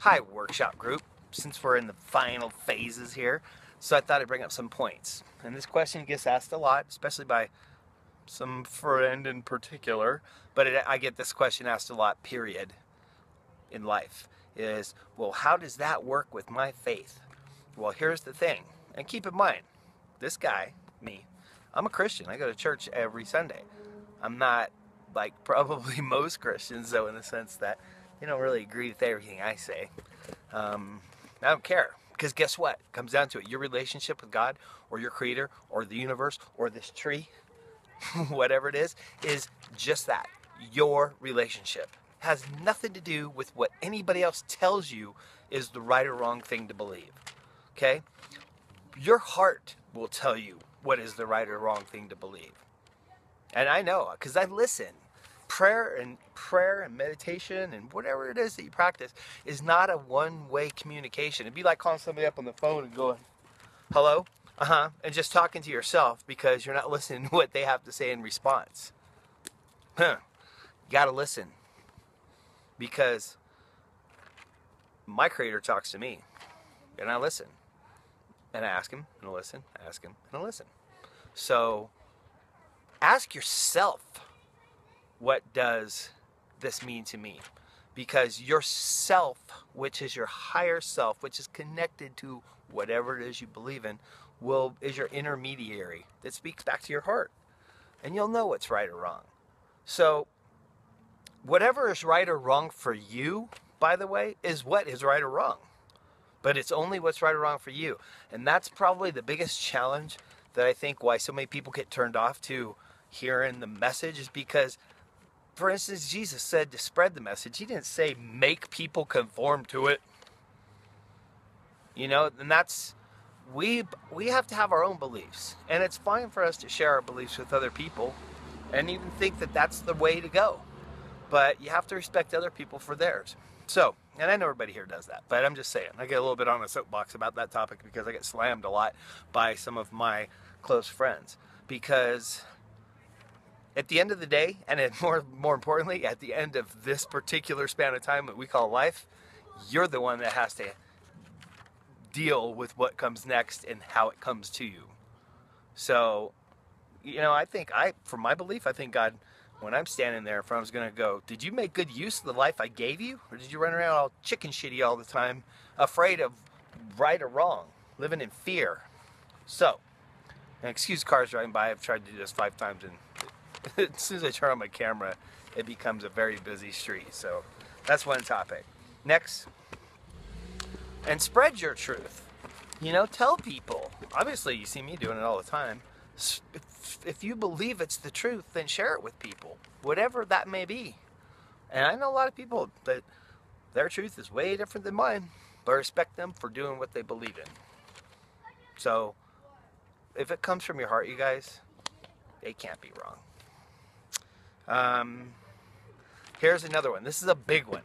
Hi, workshop group. Since we're in the final phases here, so I thought I'd bring up some points. And this question gets asked a lot, especially by some friend in particular, but I get this question asked a lot, period, in life, is, well, how does that work with my faith? Well, here's the thing, and keep in mind, this guy, me, I'm a Christian. I go to church every Sunday. I'm not like probably most Christians, though, in the sense that they don't really agree with everything I say. I don't care, because guess what? It comes down to it. Your relationship with God or your creator or the universe or this tree, whatever it is just that. Your relationship has nothing to do with what anybody else tells you is the right or wrong thing to believe. Okay? Your heart will tell you what is the right or wrong thing to believe. And I know, because I listen. Prayer and meditation and whatever it is that you practice is not a one-way communication. It'd be like calling somebody up on the phone and going, hello? And just talking to yourself because you're not listening to what they have to say in response. You gotta listen. Because my creator talks to me, and I listen. And I ask him, and I listen, I ask him, and I listen. So, ask yourself, what does this mean to me? Because your self, which is your higher self, which is connected to whatever it is you believe in, is your intermediary that speaks back to your heart. And you'll know what's right or wrong. So, whatever is right or wrong for you, by the way, is what is right or wrong. But it's only what's right or wrong for you. And that's probably the biggest challenge that I think why so many people get turned off to hearing the message is because, for instance, Jesus said to spread the message. He didn't say make people conform to it. You know, and that's, we have to have our own beliefs. And it's fine for us to share our beliefs with other people and even think that that's the way to go. But you have to respect other people for theirs. So, and I know everybody here does that, but I'm just saying, I get a little bit on a soapbox about that topic because I get slammed a lot by some of my close friends. Because at the end of the day, and more importantly, at the end of this particular span of time that we call life, you're the one that has to deal with what comes next and how it comes to you. So, you know, for my belief, I think God, when I'm standing there, if I was going to go, did you make good use of the life I gave you? Or did you run around all chicken shitty all the time, afraid of right or wrong, living in fear? So, and excuse cars driving by, I've tried to do this 5 times, and as soon as I turn on my camera, it becomes a very busy street. So, that's one topic. Next, and spread your truth. You know, tell people. Obviously, you see me doing it all the time. If you believe it's the truth, then share it with people, whatever that may be. And I know a lot of people that their truth is way different than mine, but I respect them for doing what they believe in. So, if it comes from your heart, you guys, it can't be wrong. Here's another one. This is a big one.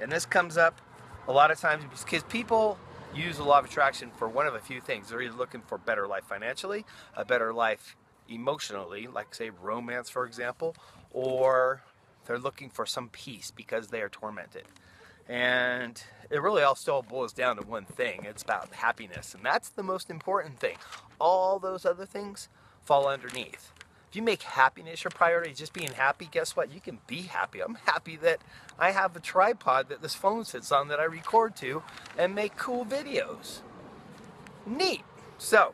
And this comes up a lot of times because people use the law of attraction for one of a few things. They're either looking for a better life financially, a better life emotionally, like say romance, for example, or they're looking for some peace because they are tormented. And it really all still boils down to one thing. It's about happiness, and that's the most important thing. All those other things fall underneath. If you make happiness your priority, just being happy, guess what? You can be happy. I'm happy that I have a tripod that this phone sits on that I record to and make cool videos. Neat. So,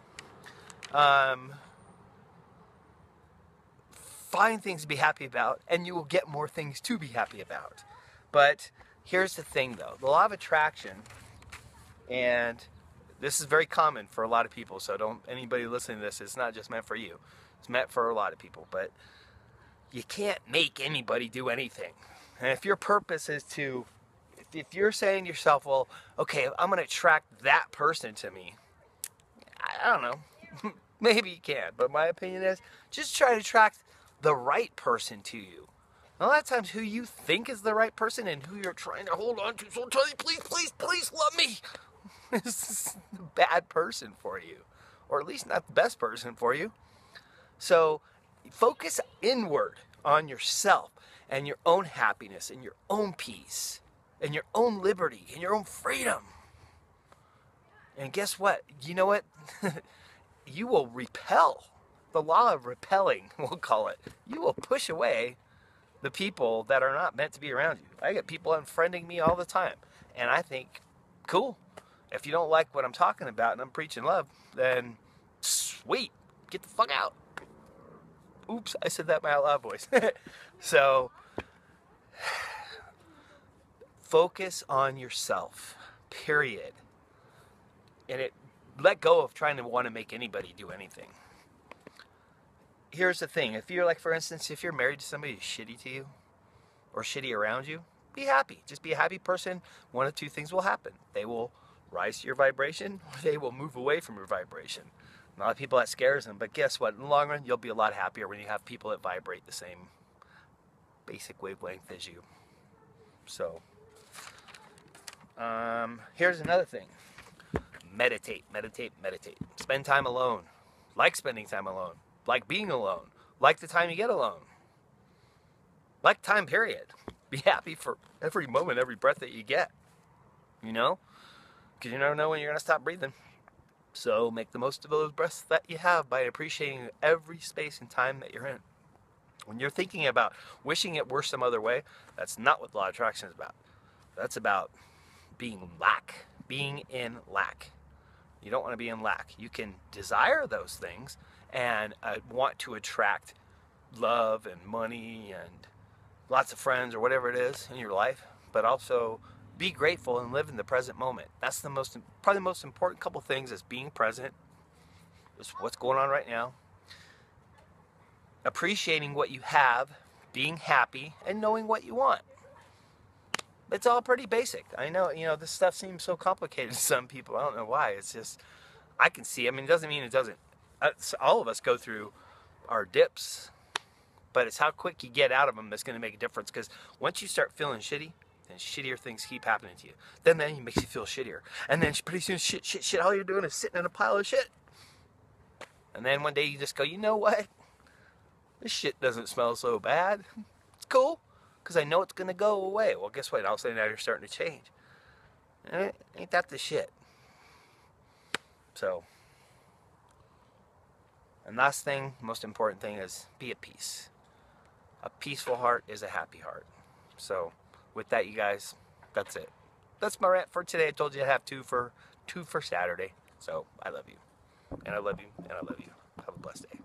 find things to be happy about, and you will get more things to be happy about. But here's the thing, though. The law of attraction, and this is very common for a lot of people, so don't anybody listening to this, it's not just meant for you. It's meant for a lot of people, but you can't make anybody do anything. And if your purpose is to, if you're saying to yourself, well, okay, I'm going to attract that person to me, I don't know, maybe you can, but my opinion is just try to attract the right person to you. A lot of times who you think is the right person and who you're trying to hold on to so tightly, please love me, is the bad person for you, or at least not the best person for you. So focus inward on yourself and your own happiness and your own peace. and your own liberty and your own freedom. And guess what? You know what? You will repel. The law of repelling, we'll call it. You will push away the people that are not meant to be around you. I get people unfriending me all the time. And I think, cool. If you don't like what I'm talking about and I'm preaching love, then sweet. Get the fuck out. Oops, I said that in my out loud voice. So, focus on yourself, period. And let go of trying to want to make anybody do anything. Here's the thing. If you're like, for instance, if you're married to somebody who's shitty to you or shitty around you, be happy. Just be a happy person. One of two things will happen. They will rise to your vibration, or they will move away from your vibration. A lot of people, that scares them, but guess what? In the long run, you'll be a lot happier when you have people that vibrate the same basic wavelength as you. So, here's another thing. Meditate, meditate, meditate. Spend time alone. Like spending time alone. Like being alone. Like the time you get alone. Like time, period. Be happy for every moment, every breath that you get. You know? Because you never know when you're going to stop breathing. So make the most of those breaths that you have by appreciating every space and time that you're in. When you're thinking about wishing it were some other way, that's not what law of attraction is about. That's about being lack. Being in lack. You don't want to be in lack. You can desire those things and want to attract love and money and lots of friends or whatever it is in your life, but also be grateful and live in the present moment. That's probably the most important couple things is being present, is what's going on right now, appreciating what you have, being happy, and knowing what you want. It's all pretty basic. I know, this stuff seems so complicated to some people. I don't know why. It's just, I can see. I mean, it doesn't mean it doesn't. All of us go through our dips, but it's how quick you get out of them that's going to make a difference. Because once you start feeling shitty, then shittier things keep happening to you. Then it makes you feel shittier. And then pretty soon, shit, all you're doing is sitting in a pile of shit. And then one day you just go, you know what? This shit doesn't smell so bad. It's cool. Because I know it's going to go away. Well, guess what? All of a sudden now you're starting to change. Ain't that the shit? So, and last thing, most important thing is be at peace. A peaceful heart is a happy heart. So, with that, you guys, that's it. That's my rant for today. I told you I'd have two for Saturday. So, I love you. And I love you. And I love you. Have a blessed day.